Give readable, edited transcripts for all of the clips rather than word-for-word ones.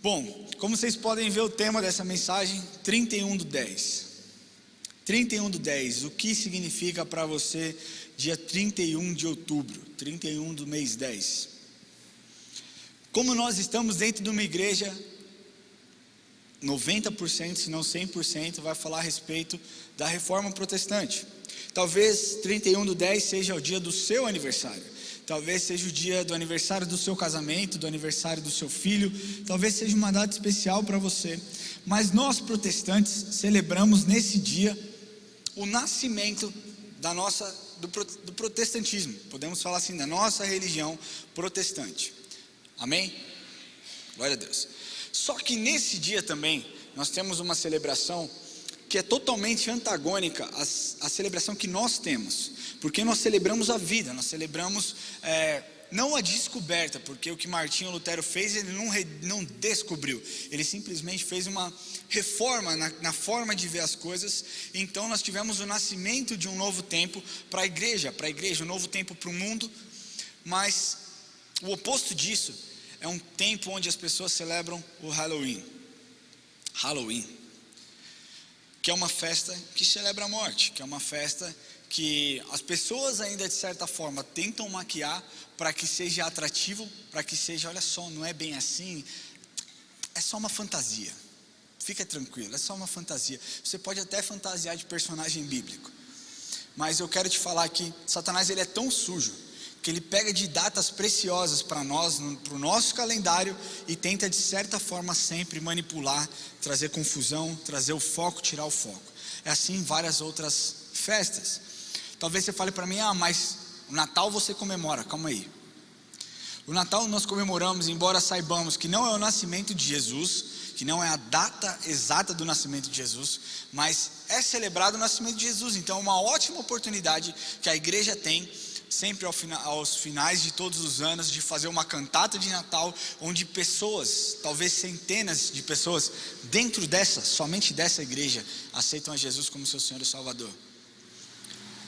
Bom, como vocês podem ver, o tema dessa mensagem, 31/10. 31/10, o que significa para você dia 31 de outubro, 31 do mês 10? Como nós estamos dentro de uma igreja, 90%, se não 100%, vai falar a respeito da reforma protestante. Talvez 31/10 seja o dia do seu aniversário. Talvez seja o dia do aniversário do seu casamento, do aniversário do seu filho. Talvez seja uma data especial para você. Mas nós protestantes celebramos nesse dia o nascimento do protestantismo. Podemos falar assim, da nossa religião protestante. Amém? Glória a Deus. Só que nesse dia também nós temos uma celebração que é totalmente antagônica à celebração que nós temos, porque nós celebramos a vida, nós celebramos não a descoberta, porque o que Martinho Lutero fez, ele não descobriu, ele simplesmente fez uma reforma na forma de ver as coisas. Então nós tivemos o nascimento de um novo tempo para a igreja, um novo tempo para o mundo. Mas o oposto disso é um tempo onde as pessoas celebram o Halloween, que é uma festa que celebra a morte, que é uma festa que as pessoas ainda de certa forma tentam maquiar para que seja atrativo, para que seja, olha só, não é bem assim, é só uma fantasia, fica tranquilo, é só uma fantasia. Você pode até fantasiar de personagem bíblico, mas eu quero te falar que Satanás, ele é tão sujo, que ele pega de datas preciosas para nós, para o nosso calendário, e tenta de certa forma sempre manipular, trazer confusão, trazer o foco, tirar o foco. É assim em várias outras festas. Talvez você fale para mim, mas o Natal você comemora. Calma aí. O Natal nós comemoramos, embora saibamos que não é o nascimento de Jesus, que não é a data exata do nascimento de Jesus, mas é celebrado o nascimento de Jesus. Então é uma ótima oportunidade que a igreja tem, sempre aos finais de todos os anos, de fazer uma cantata de Natal, onde pessoas, talvez centenas de pessoas, somente dessa igreja, aceitam a Jesus como seu Senhor e Salvador.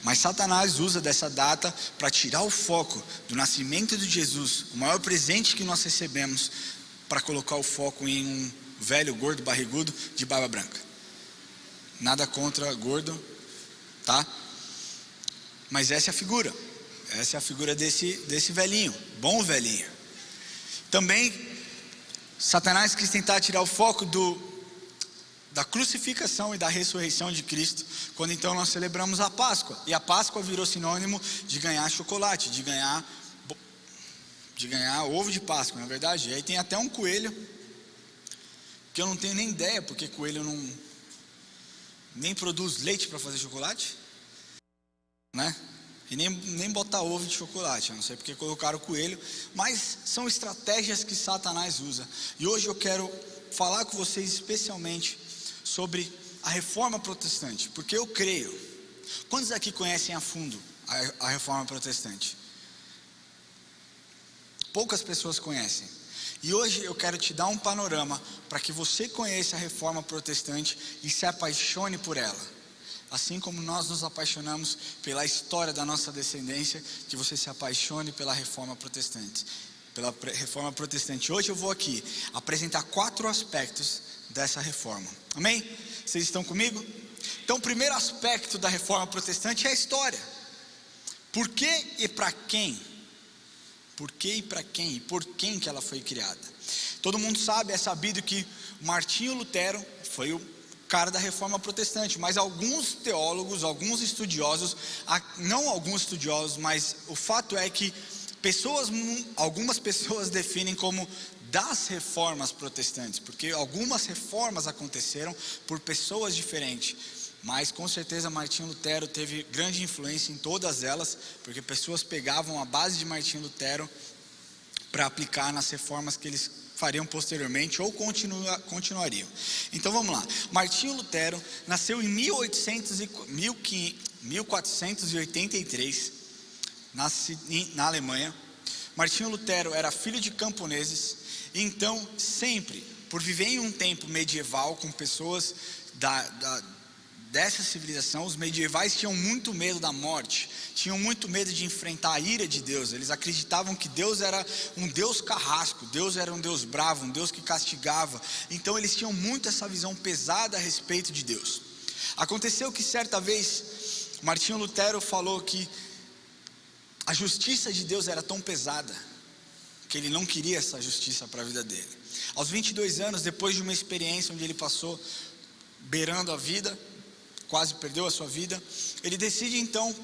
Mas Satanás usa dessa data para tirar o foco do nascimento de Jesus, o maior presente que nós recebemos, para colocar o foco em um velho gordo barrigudo de barba branca. Nada contra gordo, tá? Mas essa é a figura desse velhinho, bom velhinho. Também Satanás quis tentar tirar o foco da crucificação e da ressurreição de Cristo, quando então nós celebramos a Páscoa. E a Páscoa virou sinônimo de ganhar chocolate, de ganhar ovo de Páscoa, na verdade. E aí tem até um coelho, que eu não tenho nem ideia, porque coelho nem produz leite para fazer chocolate, né? E nem botar ovo de chocolate, eu não sei porque colocaram coelho, mas são estratégias que Satanás usa. E hoje eu quero falar com vocês especialmente sobre a reforma protestante, porque eu creio. Quantos aqui conhecem a fundo a reforma protestante? Poucas pessoas conhecem. E hoje eu quero te dar um panorama para que você conheça a reforma protestante e se apaixone por ela. Assim como nós nos apaixonamos pela história da nossa descendência, que você se apaixone pela reforma protestante. Hoje eu vou aqui apresentar 4 aspectos dessa reforma. Amém? Vocês estão comigo? Então o primeiro aspecto da reforma protestante é a história. Por que e para quem? Por que e para quem? E por quem que ela foi criada? Todo mundo sabe, é sabido que Martinho Lutero foi o cara da reforma protestante, mas alguns teólogos, alguns estudiosos, não alguns estudiosos, mas o fato é que algumas pessoas definem como das reformas protestantes, porque algumas reformas aconteceram por pessoas diferentes, mas com certeza Martinho Lutero teve grande influência em todas elas, porque pessoas pegavam a base de Martinho Lutero para aplicar nas reformas que eles fariam posteriormente ou continuariam. Então vamos lá. Martinho Lutero nasceu em 1483, na Alemanha. Martinho Lutero era filho de camponeses, então sempre, por viver em um tempo medieval com pessoas dessa civilização, os medievais tinham muito medo da morte, tinham muito medo de enfrentar a ira de Deus. Eles acreditavam que Deus era um Deus carrasco, Deus era um Deus bravo, um Deus que castigava. Então eles tinham muito essa visão pesada a respeito de Deus. Aconteceu que certa vez Martinho Lutero falou que a justiça de Deus era tão pesada que ele não queria essa justiça para a vida dele. Aos 22 anos, depois de uma experiência onde ele passou beirando a vida, quase perdeu a sua vida, ele decide então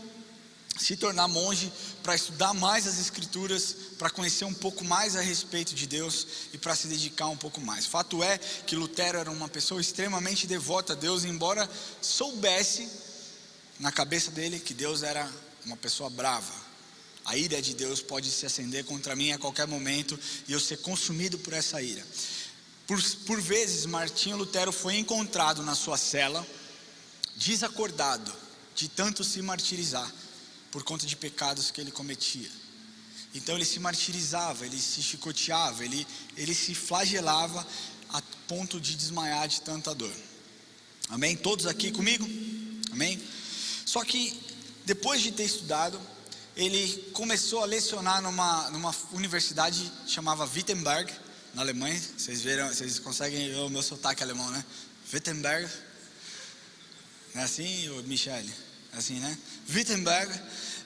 se tornar monge para estudar mais as escrituras, para conhecer um pouco mais a respeito de Deus e para se dedicar um pouco mais. Fato é que Lutero era uma pessoa extremamente devota a Deus, embora soubesse na cabeça dele que Deus era uma pessoa brava. A ira de Deus pode se acender contra mim a qualquer momento e eu ser consumido por essa ira. Por vezes Martinho Lutero foi encontrado na sua cela, desacordado de tanto se martirizar por conta de pecados que ele cometia. Então ele se martirizava, ele se chicoteava, ele se flagelava a ponto de desmaiar de tanta dor. Amém? Todos aqui comigo? Amém? Só que depois de ter estudado, ele começou a lecionar numa universidade chamava Wittenberg, na Alemanha. Vocês viram, vocês conseguem ver o meu sotaque alemão, né? Wittenberg. Não é assim, Michele? É assim, né? Wittenberg.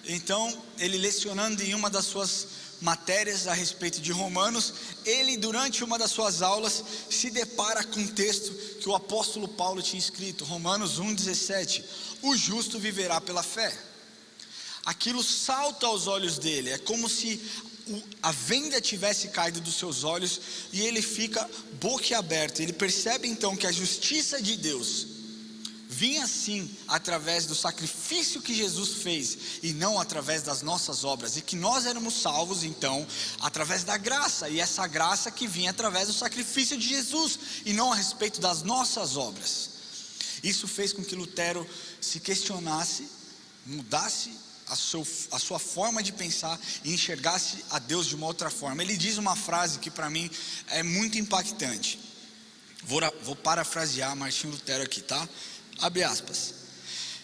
Então, ele lecionando em uma das suas matérias a respeito de Romanos, ele durante uma das suas aulas se depara com um texto que o apóstolo Paulo tinha escrito, Romanos 1,17: o justo viverá pela fé. Aquilo salta aos olhos dele, é como se a venda tivesse caído dos seus olhos e ele fica boquiaberto. Ele percebe então que a justiça de Deus vinha sim através do sacrifício que Jesus fez e não através das nossas obras, e que nós éramos salvos então através da graça, e essa graça que vinha através do sacrifício de Jesus e não a respeito das nossas obras. Isso fez com que Lutero se questionasse, mudasse a sua forma de pensar e enxergasse a Deus de uma outra forma. Ele diz uma frase que para mim é muito impactante. Vou parafrasear Martinho Lutero aqui, tá? Abre aspas: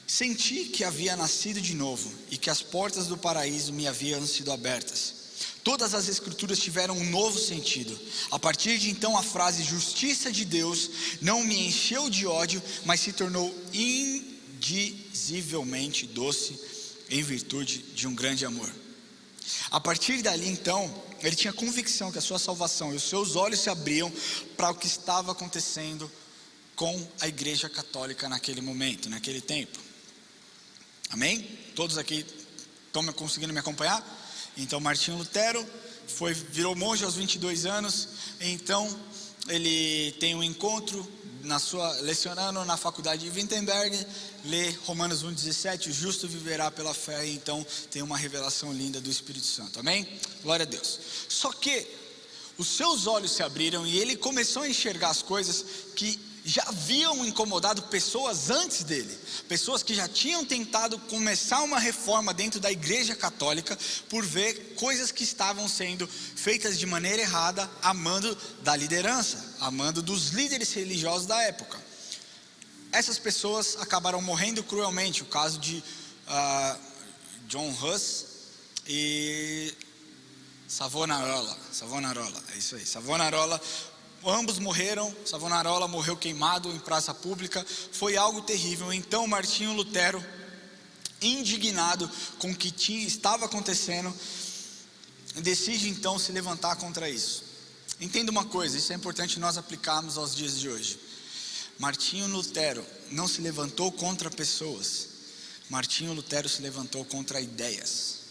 senti que havia nascido de novo e que as portas do paraíso me haviam sido abertas. Todas as escrituras tiveram um novo sentido. A partir de então a frase justiça de Deus não me encheu de ódio, mas se tornou indizivelmente doce em virtude de um grande amor. A partir dali então, ele tinha convicção que a sua salvação e os seus olhos se abriam para o que estava acontecendo com a igreja católica naquele momento, naquele tempo. Amém? Todos aqui estão conseguindo me acompanhar? Então Martinho Lutero virou monge aos 22 anos, então ele tem um encontro lecionando na faculdade de Wittenberg, lê Romanos 1,17, o justo viverá pela fé, e então tem uma revelação linda do Espírito Santo, amém? Glória a Deus. Só que os seus olhos se abriram e ele começou a enxergar as coisas que já haviam incomodado pessoas antes dele, pessoas que já tinham tentado começar uma reforma dentro da igreja católica, por ver coisas que estavam sendo feitas de maneira errada, a mando da liderança, a mando dos líderes religiosos da época. Essas pessoas acabaram morrendo cruelmente. O caso de John Hus e Savonarola, é isso aí, Savonarola. Ambos morreram. Savonarola morreu queimado em praça pública. Foi algo terrível. Então Martinho Lutero, indignado com o que estava acontecendo, decide então se levantar contra isso. Entenda uma coisa, isso é importante nós aplicarmos aos dias de hoje. Martinho Lutero não se levantou contra pessoas. Martinho Lutero se levantou contra ideias.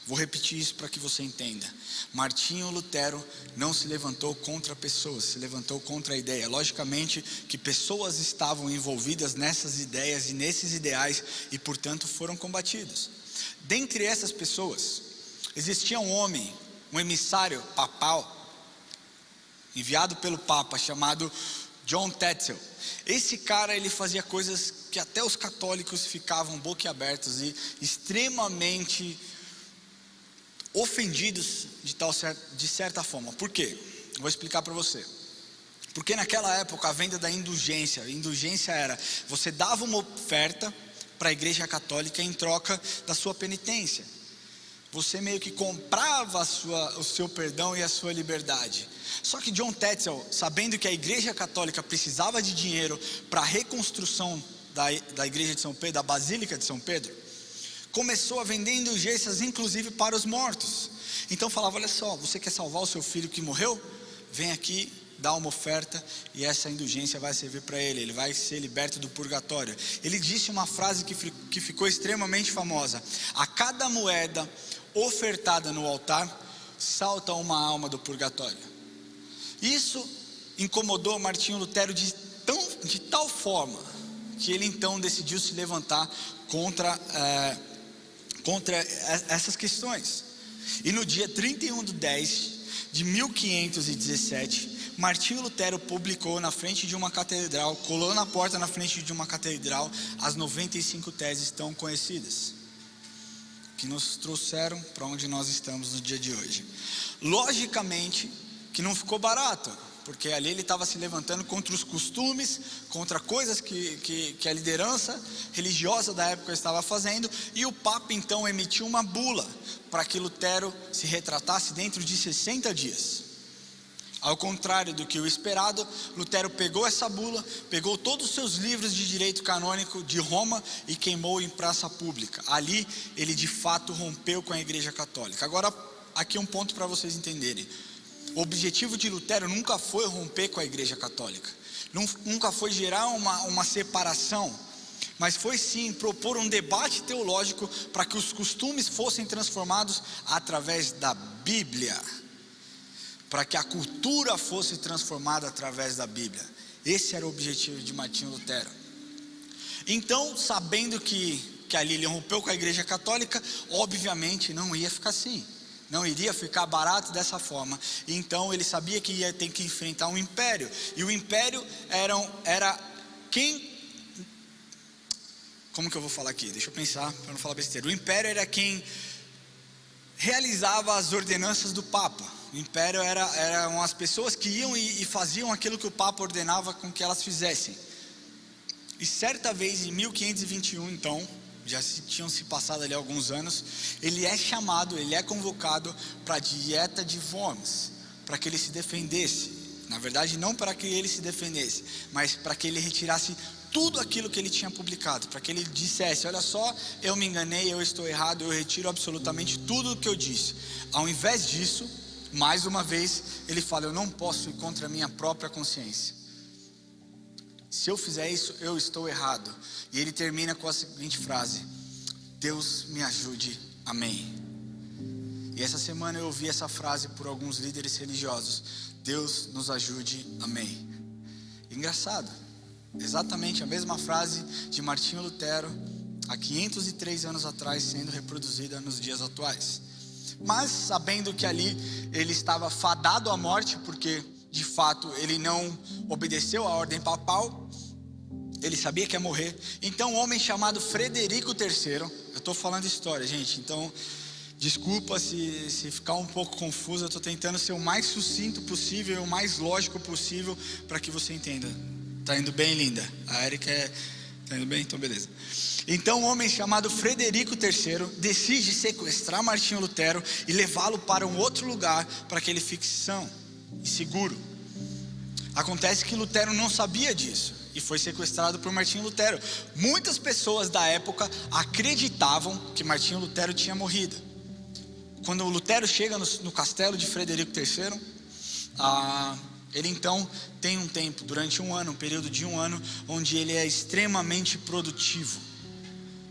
Vou repetir isso para que você entenda. Martinho Lutero não se levantou contra pessoas, se levantou contra a ideia. Logicamente que pessoas estavam envolvidas nessas ideias e nesses ideais e portanto foram combatidos. Dentre essas pessoas, existia um homem, um emissário papal, enviado pelo Papa, chamado John Tetzel. Esse cara, ele fazia coisas que até os católicos ficavam boquiabertos e extremamente ofendidos de certa forma. Por quê? Vou explicar para você. Porque naquela época a venda da indulgência, a indulgência era, você dava uma oferta para a igreja católica em troca da sua penitência. Você meio que comprava o seu perdão e a sua liberdade. Só que John Tetzel, sabendo que a igreja católica precisava de dinheiro para a reconstrução da igreja de São Pedro, da Basílica de São Pedro, começou a vender indulgências inclusive para os mortos. Então falava, olha só, você quer salvar o seu filho que morreu? Vem aqui, dá uma oferta e essa indulgência vai servir para ele vai ser liberto do purgatório. Ele disse uma frase que ficou extremamente famosa: a cada moeda ofertada no altar, salta uma alma do purgatório. Isso incomodou Martinho Lutero de tal forma, que ele então decidiu se levantar contra essas questões. E no dia 31/10/1517, Martinho Lutero publicou na frente de uma catedral, colou na porta na frente de uma catedral, as 95 teses tão conhecidas, que nos trouxeram para onde nós estamos no dia de hoje. Logicamente que não ficou barato, porque ali ele estava se levantando contra os costumes, contra coisas que a liderança religiosa da época estava fazendo, e o Papa então emitiu uma bula para que Lutero se retratasse dentro de 60 dias. Ao contrário do que o esperado, Lutero pegou essa bula, pegou todos os seus livros de direito canônico de Roma e queimou em praça pública. Ali ele de fato rompeu com a igreja católica. Agora aqui um ponto para vocês entenderem. O objetivo de Lutero nunca foi romper com a igreja católica, nunca foi gerar uma separação, mas foi sim propor um debate teológico para que os costumes fossem transformados através da Bíblia, para que a cultura fosse transformada através da Bíblia. Esse era o objetivo de Martinho Lutero. Então, sabendo que ali ele rompeu com a igreja católica, obviamente não ia ficar assim, não iria ficar barato dessa forma. Então ele sabia que ia ter que enfrentar um império, e o império era quem... Como que eu vou falar aqui? Deixa eu pensar para não falar besteira. O império era quem realizava as ordenanças do Papa. O império eram as pessoas que iam e faziam aquilo que o Papa ordenava com que elas fizessem. E certa vez, em 1521, então, já tinham se passado ali alguns anos, ele é convocado para a dieta de Worms, para que ele se defendesse. Na verdade, não para que ele se defendesse, mas para que ele retirasse tudo aquilo que ele tinha publicado, para que ele dissesse, olha só, eu me enganei, eu estou errado, eu retiro absolutamente tudo o que eu disse. Ao invés disso, mais uma vez, ele fala, eu não posso ir contra a minha própria consciência. Se eu fizer isso, eu estou errado. E ele termina com a seguinte frase: Deus me ajude, amém. E essa semana eu ouvi essa frase por alguns líderes religiosos: Deus nos ajude, amém. Engraçado, exatamente a mesma frase de Martinho Lutero há 503 anos atrás sendo reproduzida nos dias atuais. Mas sabendo que ali ele estava fadado à morte, porque de fato ele não obedeceu à ordem papal, ele sabia que ia morrer. Então um homem chamado Frederico III, eu estou falando história, gente, então desculpa se ficar um pouco confuso, eu estou tentando ser o mais sucinto possível, o mais lógico possível, para que você entenda. Tá indo bem, linda? A Erika tá indo bem? Então beleza. Então um homem chamado Frederico III decide sequestrar Martinho Lutero e levá-lo para um outro lugar, para que ele fique são e seguro. Acontece que Lutero não sabia disso e foi sequestrado por Martinho Lutero. Muitas pessoas da época acreditavam que Martinho Lutero tinha morrido. Quando Lutero chega no castelo de Frederico III, ele então tem um tempo, durante um ano, um período de um ano, onde ele é extremamente produtivo.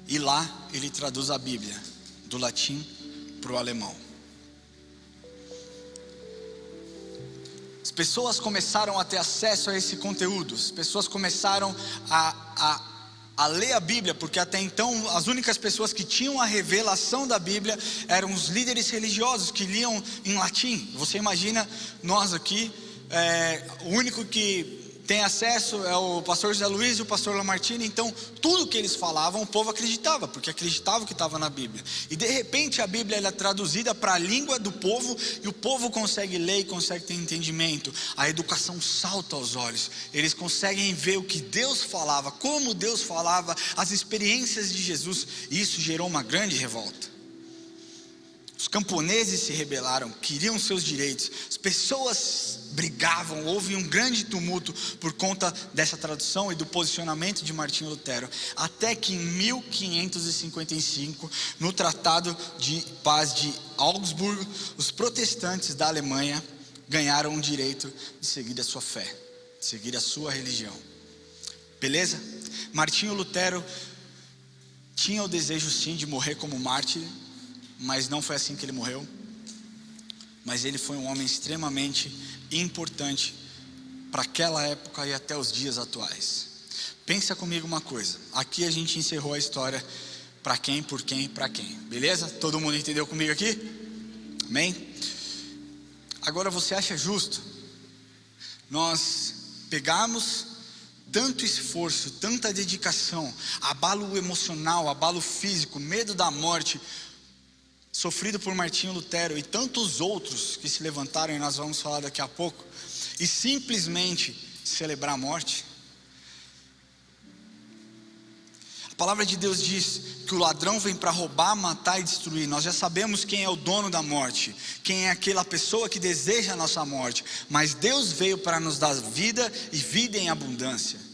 E lá ele traduz a Bíblia, do latim para o alemão. As pessoas começaram a ter acesso a esse conteúdo, as pessoas começaram a ler a Bíblia, porque até então as únicas pessoas que tinham a revelação da Bíblia eram os líderes religiosos que liam em latim. Você imagina nós aqui, o único que tem acesso é o pastor José Luiz e o pastor Lamartine. Então tudo que eles falavam o povo acreditava, porque acreditava que estava na Bíblia. E de repente a Bíblia ela é traduzida para a língua do povo, e o povo consegue ler e consegue ter entendimento. A educação salta aos olhos, eles conseguem ver o que Deus falava, como Deus falava, as experiências de Jesus, e isso gerou uma grande revolta. Os camponeses se rebelaram, queriam seus direitos, as pessoas brigavam, houve um grande tumulto por conta dessa tradução e do posicionamento de Martinho Lutero, até que em 1555, no Tratado de Paz de Augsburgo, os protestantes da Alemanha ganharam o direito de seguir a sua fé, de seguir a sua religião. Beleza? Martinho Lutero tinha o desejo sim de morrer como mártir, mas não foi assim que ele morreu. Mas ele foi um homem extremamente importante para aquela época e até os dias atuais. Pensa comigo uma coisa, aqui a gente encerrou a história para quem, por quem, para quem, beleza? Todo mundo entendeu comigo aqui? Amém? Agora você acha justo nós pegarmos tanto esforço, tanta dedicação, abalo emocional, abalo físico, medo da morte, sofrido por Martinho Lutero e tantos outros que se levantaram, e nós vamos falar daqui a pouco, e simplesmente celebrar a morte? A palavra de Deus diz que o ladrão vem para roubar, matar e destruir. Nós já sabemos quem é o dono da morte, quem é aquela pessoa que deseja a nossa morte, mas Deus veio para nos dar vida e vida em abundância.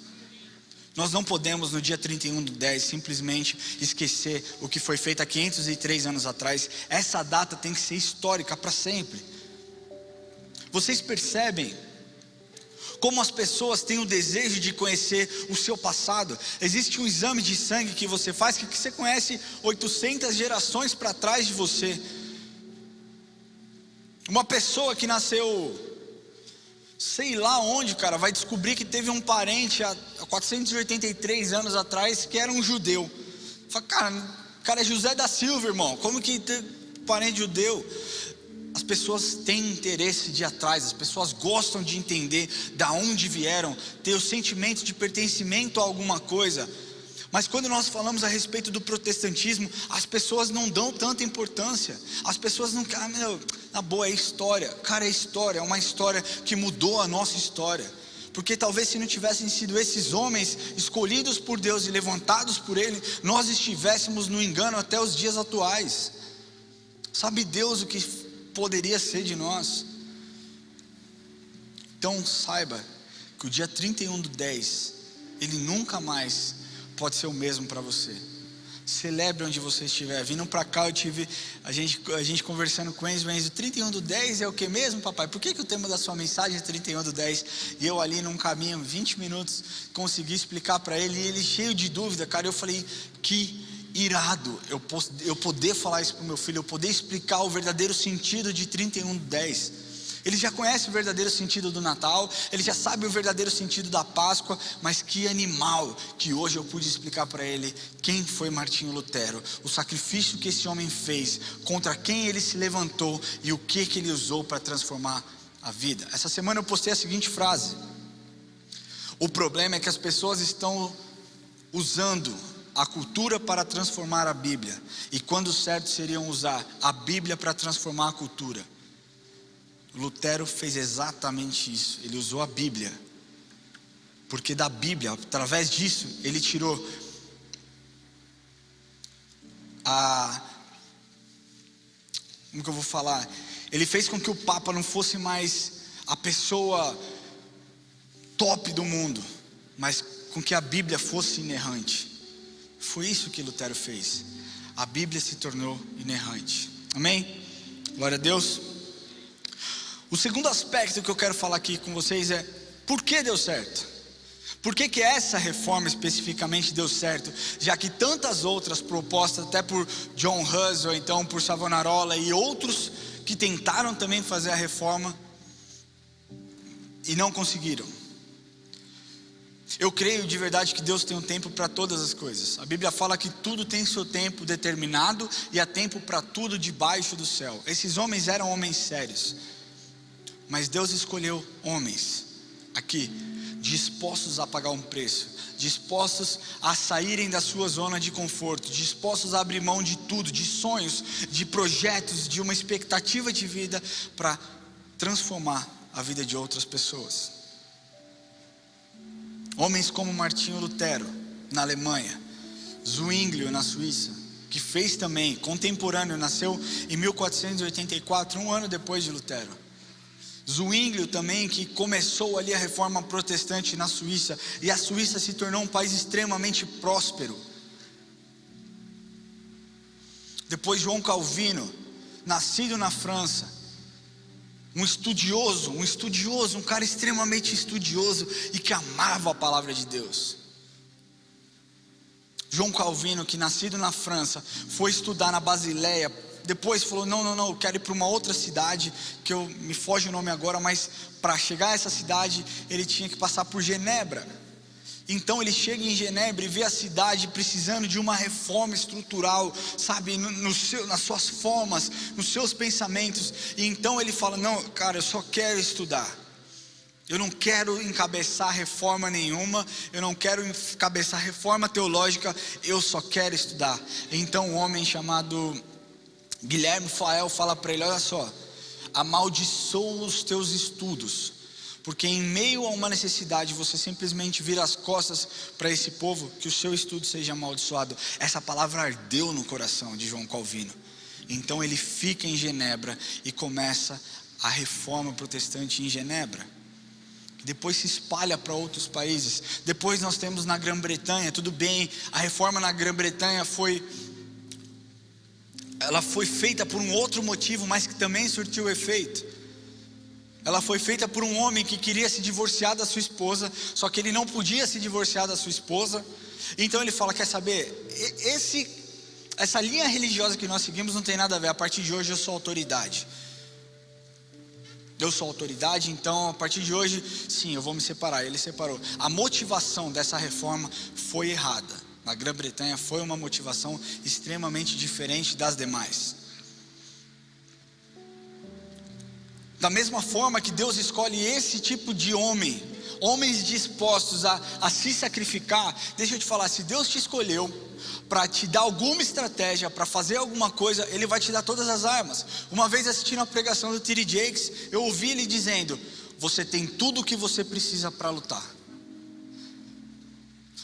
Nós não podemos no dia 31/10 simplesmente esquecer o que foi feito há 503 anos atrás. Essa data tem que ser histórica para sempre. Vocês percebem como as pessoas têm o desejo de conhecer o seu passado? Existe um exame de sangue que você faz, que você conhece 800 gerações para trás de você. Uma pessoa que nasceu sei lá onde, cara, vai descobrir que teve um parente há 483 anos atrás que era um judeu. Fala, cara é José da Silva, irmão, como que tem parente judeu? As pessoas têm interesse de ir atrás, as pessoas gostam de entender da onde vieram, ter o sentimento de pertencimento a alguma coisa. Mas quando nós falamos a respeito do protestantismo, as pessoas não dão tanta importância. As pessoas não querem, na boa, é história. Cara, é história, é uma história que mudou a nossa história. Porque talvez se não tivessem sido esses homens escolhidos por Deus e levantados por Ele, nós estivéssemos no engano até os dias atuais. Sabe Deus o que poderia ser de nós? Então saiba que o dia 31/10, ele nunca mais pode ser o mesmo para você. Celebre onde você estiver. Vindo para cá, eu tive a gente conversando com o Enzo. 31/10 é o que mesmo, papai? Por que o tema da sua mensagem é 31/10? E eu ali num caminho, 20 minutos, consegui explicar para ele, e ele cheio de dúvida, cara. Eu falei, que irado eu poder falar isso para o meu filho, eu poder explicar o verdadeiro sentido de 31/10. Ele já conhece o verdadeiro sentido do Natal, ele já sabe o verdadeiro sentido da Páscoa, mas que animal que hoje eu pude explicar para ele quem foi Martinho Lutero, o sacrifício que esse homem fez, contra quem ele se levantou e o que ele usou para transformar a vida. Essa semana eu postei a seguinte frase: o problema é que as pessoas estão usando a cultura para transformar a Bíblia, e quando o certo seria usar a Bíblia para transformar a cultura. Lutero fez exatamente isso. Ele usou a Bíblia, porque da Bíblia, através disso, ele tirou como que eu vou falar? Ele fez com que o Papa não fosse mais a pessoa top do mundo, mas com que a Bíblia fosse inerrante. Foi isso que Lutero fez. A Bíblia se tornou inerrante. Amém? Glória a Deus. O segundo aspecto que eu quero falar aqui com vocês é: por que deu certo? Por que essa reforma especificamente deu certo? Já que tantas outras propostas, até por John Hus, ou então por Savonarola e outros que tentaram também fazer a reforma e não conseguiram. Eu creio de verdade que Deus tem um tempo para todas as coisas. A Bíblia fala que tudo tem seu tempo determinado, e há tempo para tudo debaixo do céu. Esses homens eram homens sérios, mas Deus escolheu homens aqui dispostos a pagar um preço, dispostos a saírem da sua zona de conforto, dispostos a abrir mão de tudo, de sonhos, de projetos, de uma expectativa de vida, para transformar a vida de outras pessoas. Homens como Martinho Lutero, na Alemanha, Zwinglio, na Suíça, que fez também, contemporâneo, nasceu em 1484, um ano depois de Lutero. Zwinglio também, que começou ali a reforma protestante na Suíça, e a Suíça se tornou um país extremamente próspero. Depois João Calvino, nascido na França, um cara extremamente estudioso e que amava a palavra de Deus. João Calvino, que nascido na França, foi estudar na Basileia. Depois falou, não, eu quero ir para uma outra cidade, que me foge o nome agora, mas para chegar a essa cidade, ele tinha que passar por Genebra. Então ele chega em Genebra e vê a cidade precisando de uma reforma estrutural, sabe, nas suas formas, nos seus pensamentos. E então ele fala, não, cara, eu só quero estudar. Eu não quero encabeçar reforma nenhuma, eu não quero encabeçar reforma teológica, eu só quero estudar. Então um homem chamado Guilherme Fael fala para ele, olha só, amaldiçoa os teus estudos, porque em meio a uma necessidade você simplesmente vira as costas para esse povo, que o seu estudo seja amaldiçoado. Essa palavra ardeu no coração de João Calvino. Então ele fica em Genebra e começa a reforma protestante em Genebra. Depois se espalha para outros países. Depois nós temos na Grã-Bretanha, tudo bem, a reforma na Grã-Bretanha foi feita por um outro motivo, mas que também surtiu efeito. Ela foi feita por um homem que queria se divorciar da sua esposa, só que ele não podia se divorciar da sua esposa. Então ele fala, quer saber, essa linha religiosa que nós seguimos não tem nada a ver, a partir de hoje eu sou autoridade. Eu sou autoridade, então a partir de hoje, sim, eu vou me separar. Ele separou. A motivação dessa reforma foi errada. Na Grã-Bretanha foi uma motivação extremamente diferente das demais. Da mesma forma que Deus escolhe esse tipo de homens dispostos a se sacrificar. Deixa eu te falar, se Deus te escolheu para te dar alguma estratégia, para fazer alguma coisa, Ele vai te dar todas as armas. Uma vez assistindo a pregação do T.D. Jakes, eu ouvi ele dizendo, você tem tudo o que você precisa para lutar.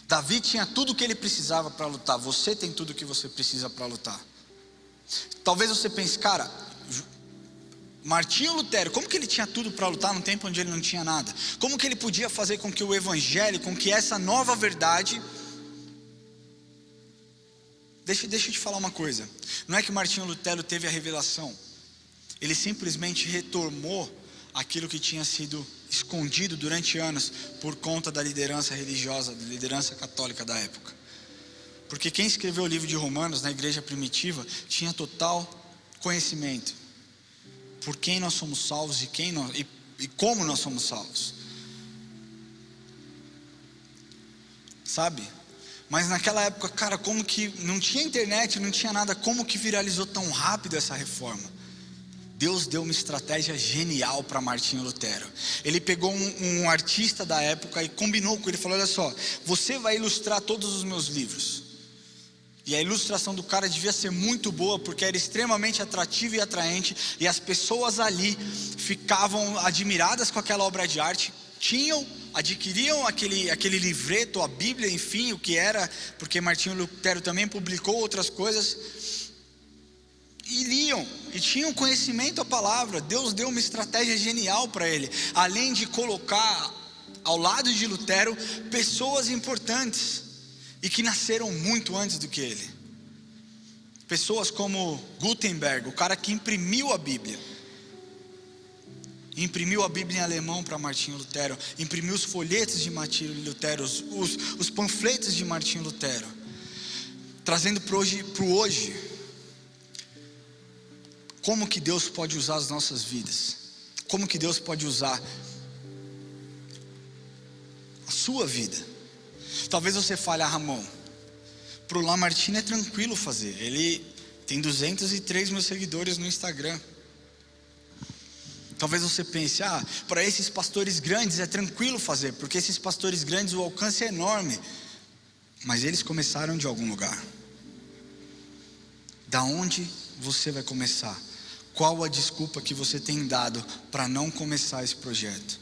Davi tinha tudo o que ele precisava para lutar, você tem tudo o que você precisa para lutar. Talvez você pense, cara, Martinho Lutero, como que ele tinha tudo para lutar num tempo onde ele não tinha nada? Como que ele podia fazer com que o evangelho, com que essa nova verdade... Deixa eu te falar uma coisa. Não é que Martinho Lutero teve a revelação. Ele simplesmente retomou aquilo que tinha sido escondido durante anos por conta da liderança religiosa, da liderança católica da época. Porque quem escreveu o livro de Romanos na igreja primitiva tinha total conhecimento por quem nós somos salvos e como nós somos salvos. Sabe? Mas naquela época, cara, como que não tinha internet, não tinha nada, como que viralizou tão rápido essa reforma? Deus deu uma estratégia genial para Martinho Lutero. Ele pegou um artista da época e combinou com ele, falou, olha só, você vai ilustrar todos os meus livros. E a ilustração do cara devia ser muito boa, porque era extremamente atrativa e atraente, e as pessoas ali ficavam admiradas com aquela obra de arte, adquiriam aquele livreto, a Bíblia, enfim, o que era, porque Martinho Lutero também publicou outras coisas, e liam, e tinham conhecimento da palavra. Deus deu uma estratégia genial para ele, além de colocar ao lado de Lutero pessoas importantes, e que nasceram muito antes do que ele. Pessoas como Gutenberg, o cara que imprimiu a Bíblia. Imprimiu a Bíblia em alemão para Martinho Lutero. Imprimiu os folhetos de Martinho Lutero, os panfletos de Martinho Lutero. Trazendo para o hoje. Como que Deus pode usar as nossas vidas? Como que Deus pode usar a sua vida? Talvez você fale, Ramon, pro Lamartine é tranquilo fazer. Ele tem 203 mil seguidores no Instagram. Talvez você pense, para esses pastores grandes é tranquilo fazer, porque esses pastores grandes o alcance é enorme. Mas eles começaram de algum lugar. Da onde você vai começar? Qual a desculpa que você tem dado para não começar esse projeto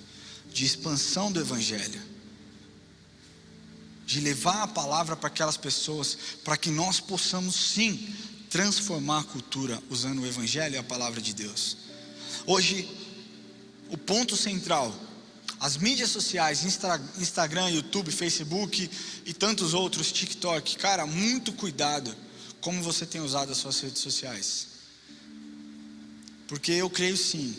de expansão do Evangelho? De levar a palavra para aquelas pessoas, para que nós possamos sim transformar a cultura usando o Evangelho e a palavra de Deus. Hoje, o ponto central, as mídias sociais, Instagram, YouTube, Facebook e tantos outros, TikTok, cara, muito cuidado como você tem usado as suas redes sociais. Porque eu creio sim,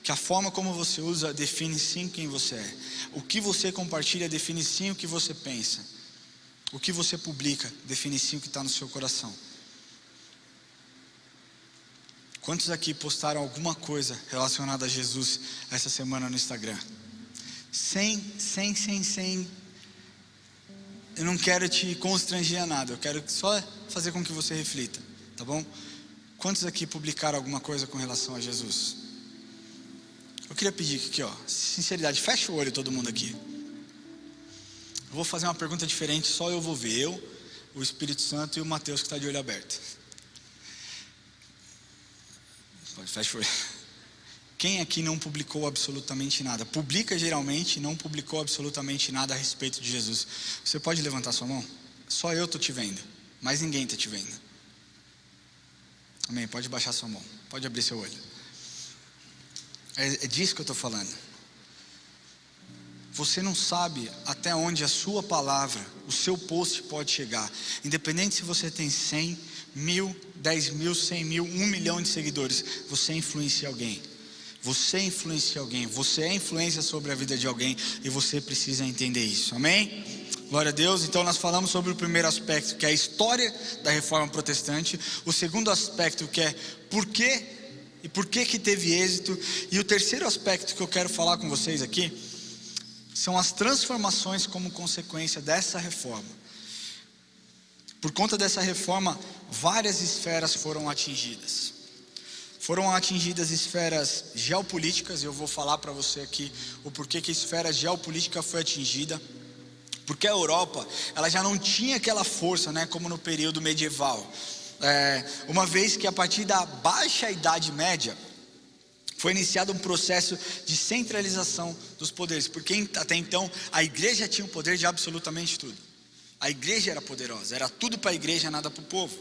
que a forma como você usa define sim quem você é. O que você compartilha define sim o que você pensa. O que você publica define sim o que está no seu coração. Quantos aqui postaram alguma coisa relacionada a Jesus essa semana no Instagram? Sem. Eu não quero te constranger a nada, eu quero só fazer com que você reflita, tá bom? Quantos aqui publicaram alguma coisa com relação a Jesus? Eu queria pedir aqui, sinceridade, fecha o olho todo mundo aqui. Eu vou fazer uma pergunta diferente, só eu vou ver, eu, o Espírito Santo e o Mateus que está de olho aberto. Fecha o olho. Quem aqui não publicou absolutamente nada? Publica geralmente, não publicou absolutamente nada a respeito de Jesus. Você pode levantar sua mão? Só eu estou te vendo, mais ninguém está te vendo. Amém, pode baixar sua mão, pode abrir seu olho. É disso que eu estou falando. Você não sabe até onde a sua palavra, o seu post pode chegar. Independente se você tem 100, 1000, 10 mil, 100 mil, 1 milhão de seguidores, você influencia alguém. Você influencia alguém, você é influência sobre a vida de alguém e você precisa entender isso, amém? Glória a Deus. Então nós falamos sobre o primeiro aspecto, que é a história da reforma protestante. O segundo aspecto, que é por que que teve êxito. E o terceiro aspecto que eu quero falar com vocês aqui são as transformações como consequência dessa reforma. Por conta dessa reforma, várias esferas foram atingidas. Foram atingidas esferas geopolíticas, e eu vou falar para você aqui o porquê que a esfera geopolítica foi atingida. Porque a Europa, ela já não tinha aquela força, como no período medieval. Uma vez que a partir da baixa Idade Média, foi iniciado um processo de centralização dos poderes. Porque até então, a igreja tinha o poder de absolutamente tudo. A igreja era poderosa, era tudo para a igreja, nada para o povo.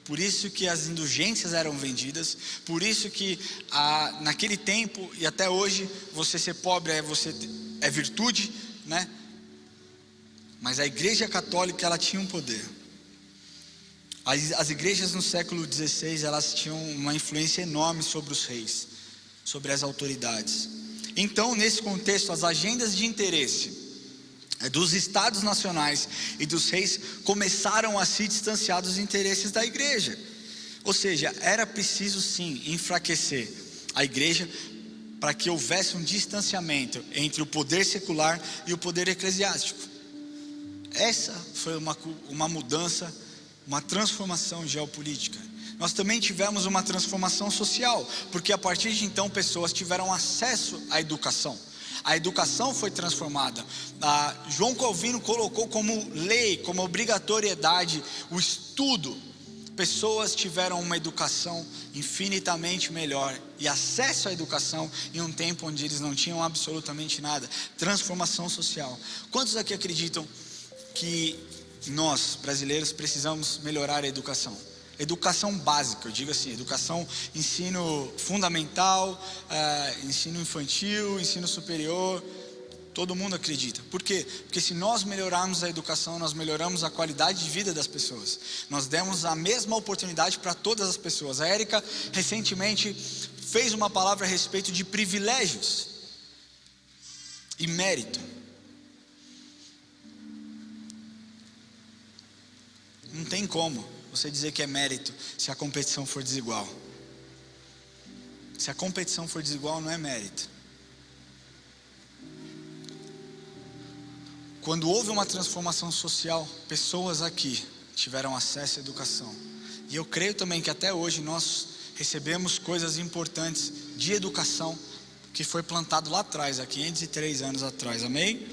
Por isso que as indulgências eram vendidas, por isso que naquele tempo e até hoje, você ser pobre é virtude, Mas a igreja católica, ela tinha um poder. As igrejas no século XVI, elas tinham uma influência enorme sobre os reis, sobre as autoridades. Então, nesse contexto, as agendas de interesse dos estados nacionais e dos reis começaram a se distanciar dos interesses da igreja. Ou seja, era preciso sim enfraquecer a igreja para que houvesse um distanciamento entre o poder secular e o poder eclesiástico. Essa foi uma mudança, uma transformação geopolítica. Nós também tivemos uma transformação social, porque a partir de então pessoas tiveram acesso à educação. A educação foi transformada. João Calvino colocou como lei, como obrigatoriedade, o estudo. Pessoas tiveram uma educação infinitamente melhor e acesso à educação em um tempo onde eles não tinham absolutamente nada. Transformação social. Quantos aqui acreditam que nós, brasileiros, precisamos melhorar a educação? Educação básica, eu digo assim, educação, ensino fundamental, ensino infantil, ensino superior, todo mundo acredita. Por quê? Porque se nós melhorarmos a educação, nós melhoramos a qualidade de vida das pessoas. Nós demos a mesma oportunidade para todas as pessoas. A Érica recentemente fez uma palavra a respeito de privilégios e mérito. Não tem como você dizer que é mérito se a competição for desigual. Se a competição for desigual, não é mérito. Quando houve uma transformação social, pessoas aqui tiveram acesso à educação. E eu creio também que até hoje nós recebemos coisas importantes de educação que foi plantado lá atrás, há 503 anos atrás, amém?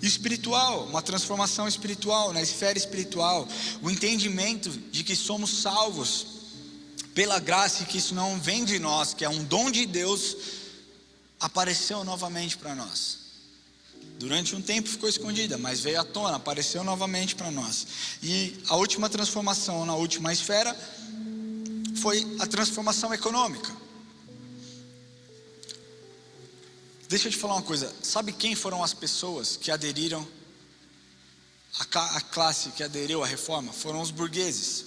Espiritual, uma transformação espiritual, na esfera espiritual, o entendimento de que somos salvos pela graça e que isso não vem de nós, que é um dom de Deus, apareceu novamente para nós. Durante um tempo ficou escondida, mas veio à tona, apareceu novamente para nós. E a última transformação na última esfera foi a transformação econômica. Deixa eu te falar uma coisa, sabe quem foram as pessoas que aderiram, a classe que aderiu à reforma? Foram os burgueses.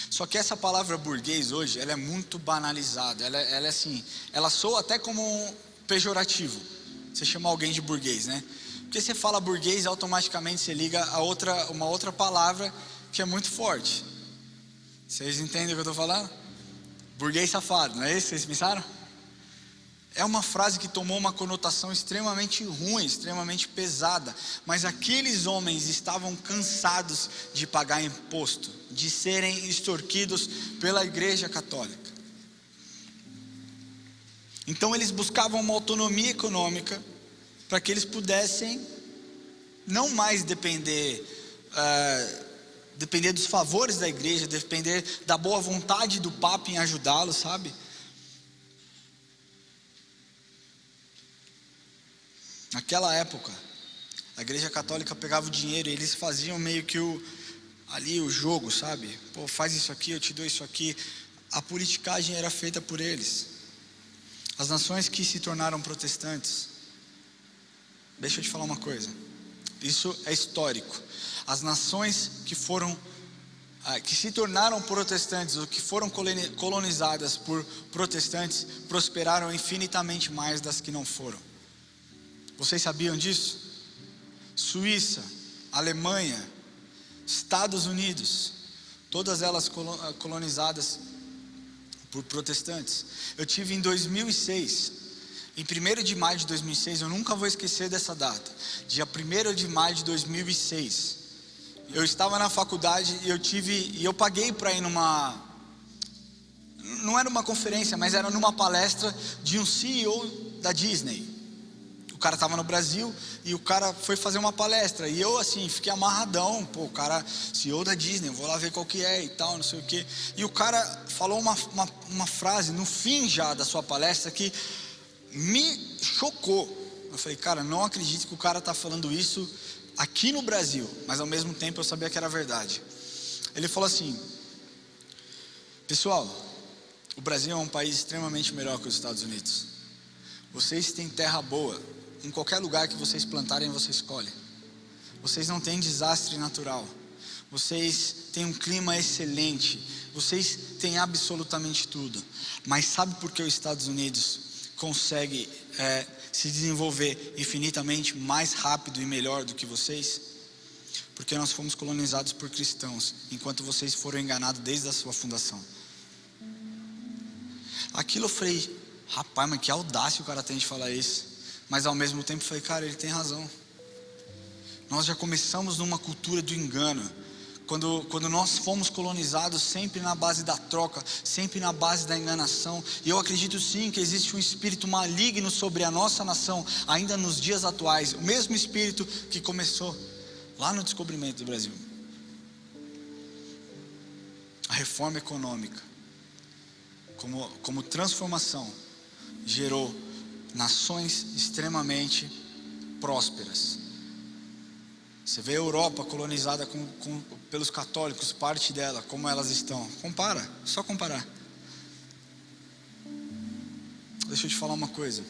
Só que essa palavra burguês hoje, ela é muito banalizada, ela é assim, ela soa até como um pejorativo, você chama alguém de burguês, né? Porque você fala burguês, automaticamente você liga a uma outra palavra que é muito forte. Vocês entendem o que eu estou falando? Burguês safado, não é isso? Vocês pensaram? É uma frase que tomou uma conotação extremamente ruim, extremamente pesada. Mas aqueles homens estavam cansados de pagar imposto, de serem extorquidos pela Igreja Católica. Então eles buscavam uma autonomia econômica para que eles pudessem não mais depender dos favores da igreja, depender da boa vontade do Papa em ajudá-los, sabe? Naquela época, a Igreja Católica pegava o dinheiro e eles faziam meio que o jogo, sabe? Pô, faz isso aqui, eu te dou isso aqui. A politicagem era feita por eles. As nações que se tornaram protestantes, deixa eu te falar uma coisa, isso é histórico. As nações que se tornaram protestantes, ou que foram colonizadas por protestantes, prosperaram infinitamente mais das que não foram. Vocês sabiam disso? Suíça, Alemanha, Estados Unidos, todas elas colonizadas por protestantes. Eu tive em 2006, em 1º de maio de 2006, eu nunca vou esquecer dessa data, dia 1º de maio de 2006, eu estava na faculdade e eu paguei para ir não era uma conferência, mas era numa palestra de um CEO da Disney. O cara estava no Brasil e o cara foi fazer uma palestra, e eu assim, fiquei amarradão, pô, o cara, CEO da Disney, vou lá ver qual que é e tal, não sei o que. E o cara falou uma frase no fim já da sua palestra que me chocou. Eu falei, cara, não acredito que o cara está falando isso aqui no Brasil, mas ao mesmo tempo eu sabia que era verdade. Ele falou assim: pessoal, o Brasil é um país extremamente melhor que os Estados Unidos. Vocês têm terra boa, em qualquer lugar que vocês plantarem, vocês colhem. Vocês não têm desastre natural. Vocês têm um clima excelente. Vocês têm absolutamente tudo. Mas sabe por que os Estados Unidos consegue se desenvolver infinitamente mais rápido e melhor do que vocês? Porque nós fomos colonizados por cristãos, enquanto vocês foram enganados desde a sua fundação. Aquilo eu falei, rapaz, mas que audácia o cara tem de falar isso. Mas ao mesmo tempo eu falei, cara, ele tem razão. Nós já começamos numa cultura do engano. Quando nós fomos colonizados, sempre na base da troca, sempre na base da enganação. E eu acredito sim que existe um espírito maligno sobre a nossa nação, ainda nos dias atuais. O mesmo espírito que começou lá no descobrimento do Brasil. A reforma econômica, como transformação, gerou nações extremamente prósperas. Você vê a Europa colonizada pelos católicos, parte dela, como elas estão. Compara, só comparar. Deixa eu te falar uma coisa.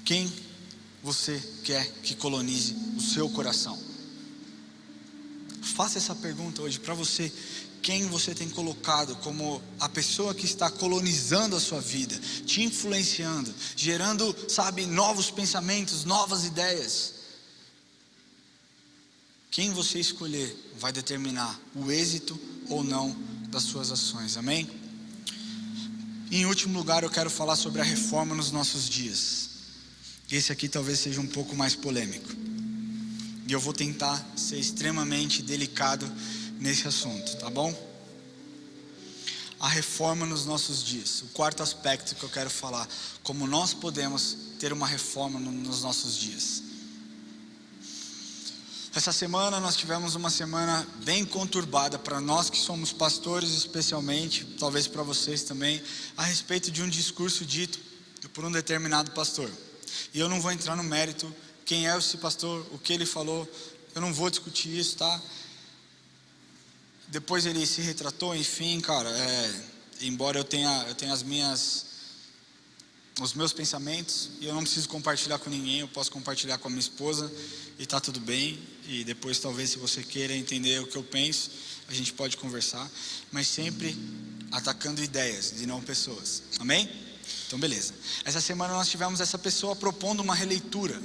Quem você quer que colonize o seu coração? Faça essa pergunta hoje para você. Quem você tem colocado como a pessoa que está colonizando a sua vida, te influenciando, gerando, sabe, novos pensamentos, novas ideias? Quem você escolher vai determinar o êxito ou não das suas ações, amém? E em último lugar, eu quero falar sobre a reforma nos nossos dias. Esse aqui talvez seja um pouco mais polêmico, e eu vou tentar ser extremamente delicado nesse assunto, tá bom? a reforma nos nossos dias. O quarto aspecto que eu quero falar, como nós podemos ter uma reforma nos nossos dias. Essa semana nós tivemos uma semana bem conturbada para nós que somos pastores, especialmente, talvez para vocês também, a respeito de um discurso dito por um determinado pastor. E eu não vou entrar no mérito, quem é esse pastor, o que ele falou, eu não vou discutir isso, tá? Depois ele se retratou, enfim, cara, embora eu tenha os meus pensamentos, e eu não preciso compartilhar com ninguém, eu posso compartilhar com a minha esposa, e está tudo bem, e depois talvez se você queira entender o que eu penso, a gente pode conversar, mas sempre atacando ideias e não pessoas, amém? Então beleza, essa semana nós tivemos essa pessoa propondo uma releitura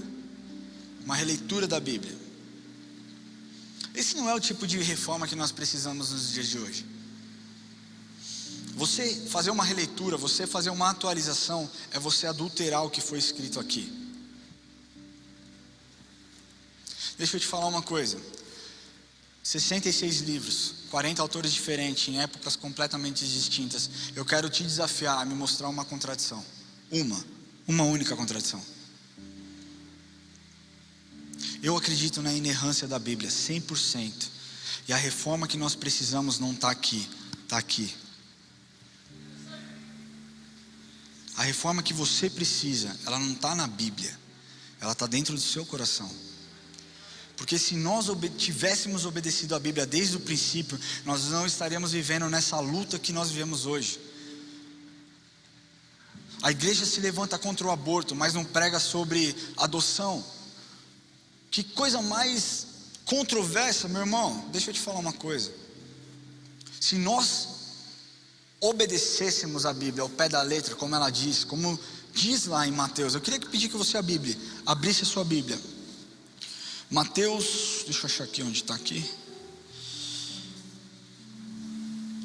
da Bíblia. Esse não é o tipo de reforma que nós precisamos nos dias de hoje. Você fazer uma releitura, você fazer uma atualização, é você adulterar o que foi escrito aqui. Deixa eu te falar uma coisa, 66 livros, 40 autores diferentes, em épocas completamente distintas. Eu quero te desafiar a me mostrar uma contradição, uma única contradição. Eu acredito na inerrância da Bíblia, 100%, e a reforma que nós precisamos não está aqui, está aqui. A reforma que você precisa, ela não está na Bíblia, ela está dentro do seu coração. Porque se nós tivéssemos obedecido a Bíblia desde o princípio, nós não estaríamos vivendo nessa luta que nós vivemos hoje. A igreja se levanta contra o aborto, mas não prega sobre adoção. Que coisa mais controversa, meu irmão. Deixa eu te falar uma coisa. Se nós obedecêssemos a Bíblia ao pé da letra, como ela diz, como diz lá em Mateus, eu queria pedir que você abrisse a sua Bíblia. Mateus, deixa eu achar aqui onde está aqui.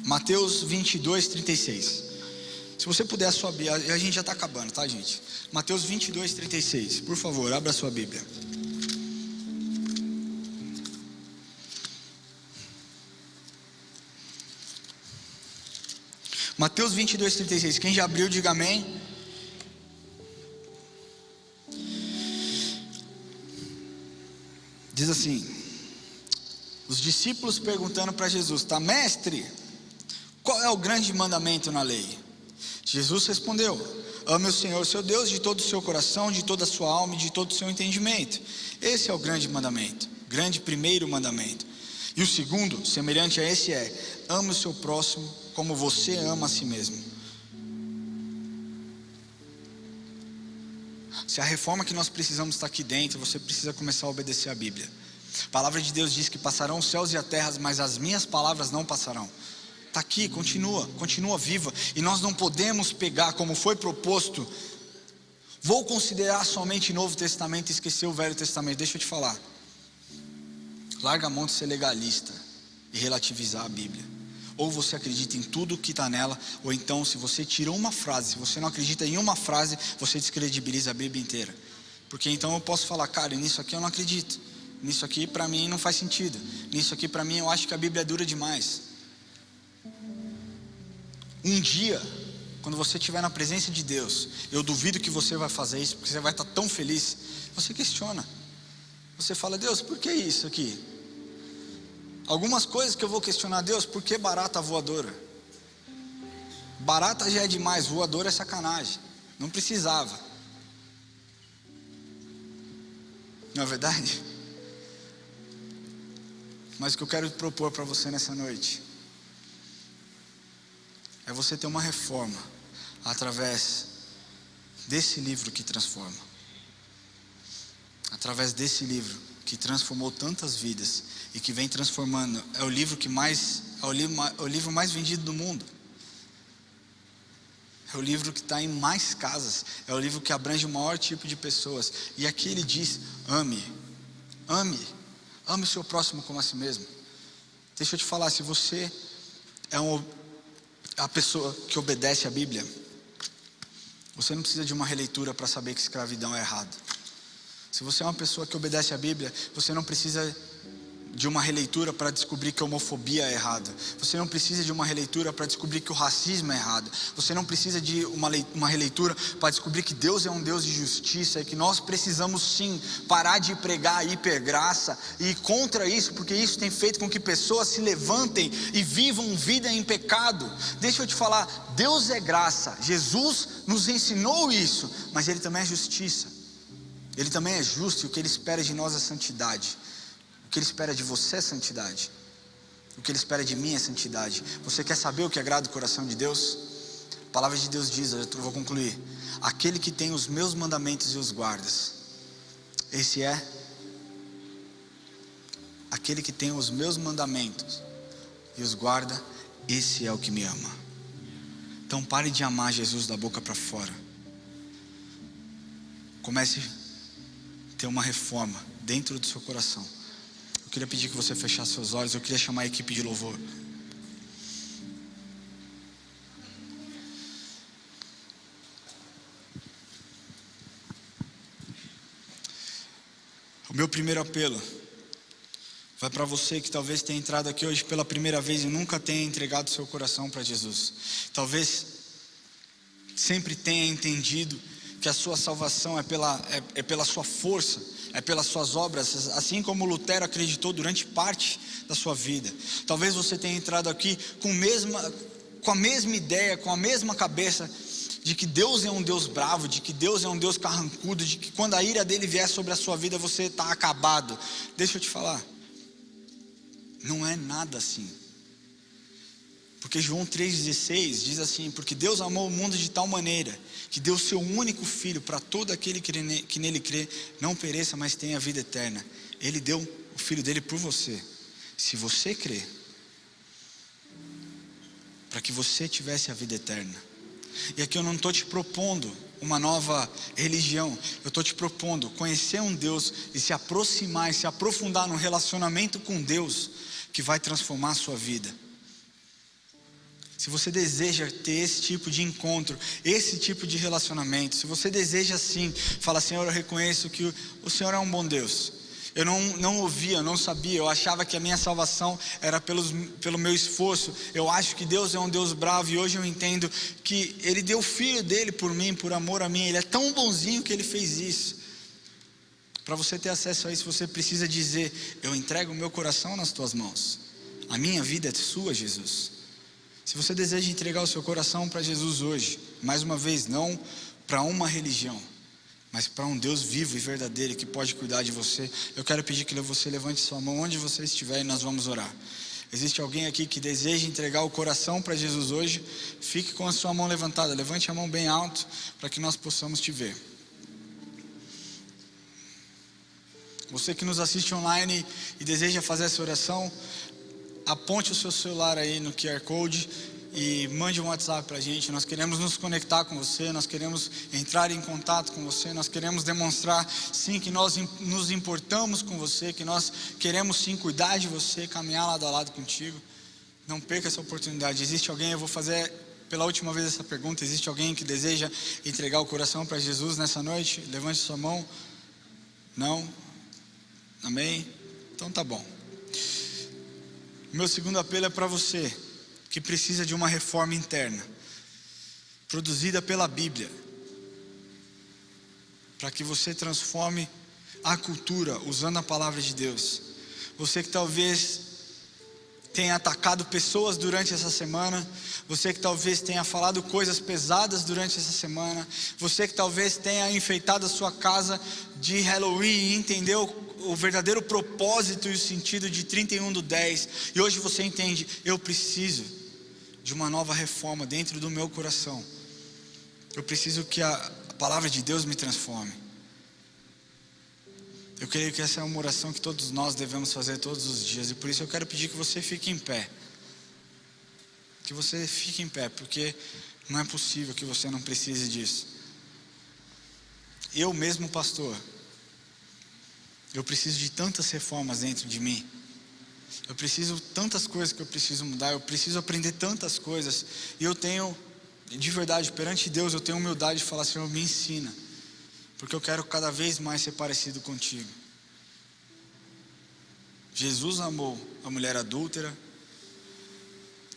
Mateus 22, 36. Se você puder a sua Bíblia, a gente já está acabando, tá, gente? Mateus 22, 36. Por favor, abra a sua Bíblia. Mateus 22, 36. Quem já abriu, diga amém. Diz assim: os discípulos perguntando para Jesus, tá, mestre, qual é o grande mandamento na lei? Jesus respondeu: ame o Senhor seu Deus de todo o seu coração, de toda a sua alma e de todo o seu entendimento. Esse é o grande mandamento, grande primeiro mandamento. E o segundo, semelhante a esse, é: ame o seu próximo como você ama a si mesmo. Se a reforma que nós precisamos está aqui dentro, você precisa começar a obedecer a Bíblia. A palavra de Deus diz que passarão os céus e a terra, mas as minhas palavras não passarão. Está aqui, continua viva. E nós não podemos pegar como foi proposto. Vou considerar somente o Novo Testamento e esquecer o Velho Testamento. Deixa eu te falar. Larga a mão de ser legalista e relativizar a Bíblia. Ou você acredita em tudo que está nela, ou então se você tira uma frase, se você não acredita em uma frase, você descredibiliza a Bíblia inteira. Porque então eu posso falar, cara, nisso aqui eu não acredito, nisso aqui para mim não faz sentido, nisso aqui para mim eu acho que a Bíblia é dura demais. Um dia, quando você estiver na presença de Deus, eu duvido que você vai fazer isso, porque você vai estar tão feliz. Você questiona, você fala, Deus, por que isso aqui? Algumas coisas que eu vou questionar, Deus, por que barata voadora? Barata já é demais, voadora é sacanagem, não precisava. Não é verdade? Mas o que eu quero propor para você nessa noite é você ter uma reforma através desse livro que transforma, através desse livro que transformou tantas vidas e que vem transformando. É o livro o livro mais vendido do mundo. É o livro que está em mais casas. É o livro que abrange o maior tipo de pessoas. E aqui ele diz: ame o seu próximo como a si mesmo. Deixa eu te falar, se você é a pessoa que obedece a Bíblia, você não precisa de uma releitura para saber que escravidão é errado. Se você é uma pessoa que obedece a Bíblia, você não precisa de uma releitura para descobrir que a homofobia é errada. Você não precisa de uma releitura para descobrir que o racismo é errado. Você não precisa de uma releitura para descobrir que Deus é um Deus de justiça e que nós precisamos sim parar de pregar a hipergraça e ir contra isso, porque isso tem feito com que pessoas se levantem e vivam vida em pecado. Deixa eu te falar, Deus é graça, Jesus nos ensinou isso, mas Ele também é justiça. Ele também é justo, e o que Ele espera de nós é santidade. O que Ele espera de você é santidade. O que Ele espera de mim é santidade. Você quer saber o que agrada o coração de Deus? A palavra de Deus diz, eu vou concluir: aquele que tem os meus mandamentos e os guardas, esse é aquele que tem os meus mandamentos e os guarda, esse é o que me ama. Então pare de amar Jesus da boca para fora. Comece a ter uma reforma dentro do seu coração. Eu queria pedir que você fechasse seus olhos. Eu queria chamar a equipe de louvor. O meu primeiro apelo vai para você que talvez tenha entrado aqui hoje pela primeira vez e nunca tenha entregado seu coração para Jesus. Talvez sempre tenha entendido que a sua salvação é pela sua força, é pelas suas obras, assim como Lutero acreditou durante parte da sua vida. Talvez você tenha entrado aqui com a mesma ideia, com a mesma cabeça, de que Deus é um Deus bravo, de que Deus é um Deus carrancudo, de que quando a ira dele vier sobre a sua vida, você está acabado. Deixa eu te falar, não é nada assim. Porque João 3,16 diz assim: porque Deus amou o mundo de tal maneira que deu seu único filho para todo aquele que nele crê não pereça, mas tenha a vida eterna. Ele deu o filho dele por você, se você crê, para que você tivesse a vida eterna. E aqui eu não estou te propondo uma nova religião, eu estou te propondo conhecer um Deus e se aproximar e se aprofundar num relacionamento com Deus que vai transformar a sua vida. Se você deseja ter esse tipo de encontro, esse tipo de relacionamento, se você deseja sim, fala: Senhor, eu reconheço que o Senhor é um bom Deus. Eu não ouvia, eu não sabia, eu achava que a minha salvação era pelo meu esforço. Eu acho que Deus é um Deus bravo, e hoje eu entendo que Ele deu o Filho dele por mim, por amor a mim. Ele é tão bonzinho que Ele fez isso. Para você ter acesso a isso, você precisa dizer: eu entrego o meu coração nas tuas mãos. A minha vida é sua, Jesus. Se você deseja entregar o seu coração para Jesus hoje, mais uma vez, não para uma religião, mas para um Deus vivo e verdadeiro que pode cuidar de você, eu quero pedir que você levante sua mão onde você estiver e nós vamos orar. Existe alguém aqui que deseja entregar o coração para Jesus hoje? Fique com a sua mão levantada, levante a mão bem alto para que nós possamos te ver. Você que nos assiste online e deseja fazer essa oração, aponte o seu celular aí no QR Code e mande um WhatsApp para a gente. Nós queremos nos conectar com você, nós queremos entrar em contato com você, nós queremos demonstrar sim que nós nos importamos com você, que nós queremos sim cuidar de você, caminhar lado a lado contigo. Não perca essa oportunidade. Existe alguém, eu vou fazer pela última vez essa pergunta: existe alguém que deseja entregar o coração para Jesus nessa noite? Levante sua mão. Não? Amém? Então tá bom. O meu segundo apelo é para você que precisa de uma reforma interna, produzida pela Bíblia, para que você transforme a cultura usando a palavra de Deus. Você que talvez tenha atacado pessoas durante essa semana, você que talvez tenha falado coisas pesadas durante essa semana, você que talvez tenha enfeitado a sua casa de Halloween e entendeu o verdadeiro propósito e o sentido de 31/10, e hoje você entende: eu preciso de uma nova reforma dentro do meu coração. Eu preciso que a palavra de Deus me transforme. Eu creio que essa é uma oração que todos nós devemos fazer todos os dias, e por isso eu quero pedir que você fique em pé. Que você fique em pé, porque não é possível que você não precise disso. Eu mesmo, pastor, eu preciso de tantas reformas dentro de mim. Eu preciso tantas coisas que eu preciso mudar. Eu preciso aprender tantas coisas. E eu tenho, de verdade, perante Deus, eu tenho humildade de falar: Senhor, me ensina, porque eu quero cada vez mais ser parecido contigo. Jesus amou a mulher adúltera.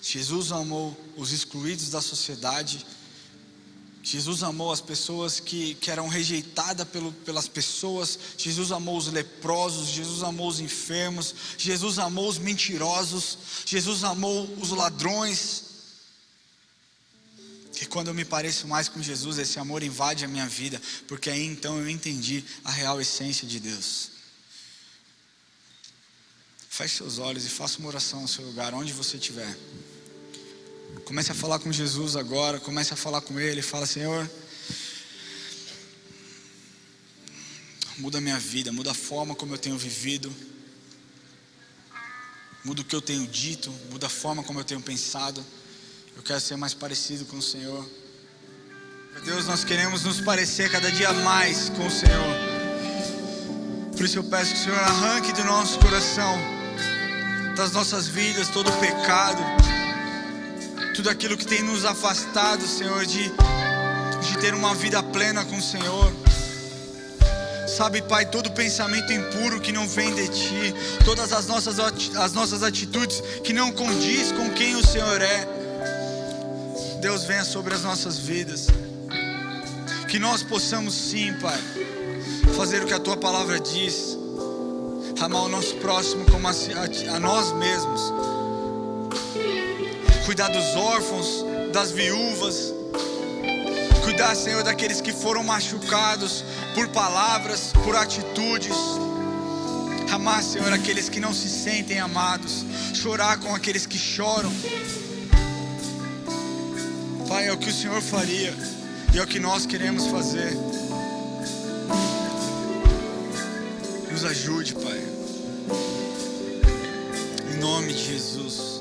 Jesus amou os excluídos da sociedade. Jesus amou as pessoas que eram rejeitadas pelas pessoas. Jesus amou os leprosos. Jesus amou os enfermos. Jesus amou os mentirosos. Jesus amou os ladrões. E quando eu me pareço mais com Jesus, esse amor invade a minha vida, porque aí então eu entendi a real essência de Deus. Feche seus olhos e faça uma oração no seu lugar, onde você estiver. Comece a falar com Jesus agora, comece a falar com Ele. Fala: Senhor, muda a minha vida, muda a forma como eu tenho vivido, muda o que eu tenho dito, muda a forma como eu tenho pensado. Eu quero ser mais parecido com o Senhor. Meu Deus, nós queremos nos parecer cada dia mais com o Senhor. Por isso eu peço que o Senhor arranque do nosso coração, das nossas vidas, todo o pecado, tudo aquilo que tem nos afastado, Senhor, de ter uma vida plena com o Senhor. Sabe, Pai, todo pensamento impuro que não vem de Ti, todas as nossas atitudes que não condiz com quem o Senhor é, Deus, venha sobre as nossas vidas. Que nós possamos sim, Pai, fazer o que a Tua palavra diz, amar o nosso próximo como a nós mesmos, cuidar dos órfãos, das viúvas, cuidar, Senhor, daqueles que foram machucados por palavras, por atitudes. Amar, Senhor, aqueles que não se sentem amados, chorar com aqueles que choram. Pai, é o que o Senhor faria e é o que nós queremos fazer. Nos ajude, Pai, em nome de Jesus.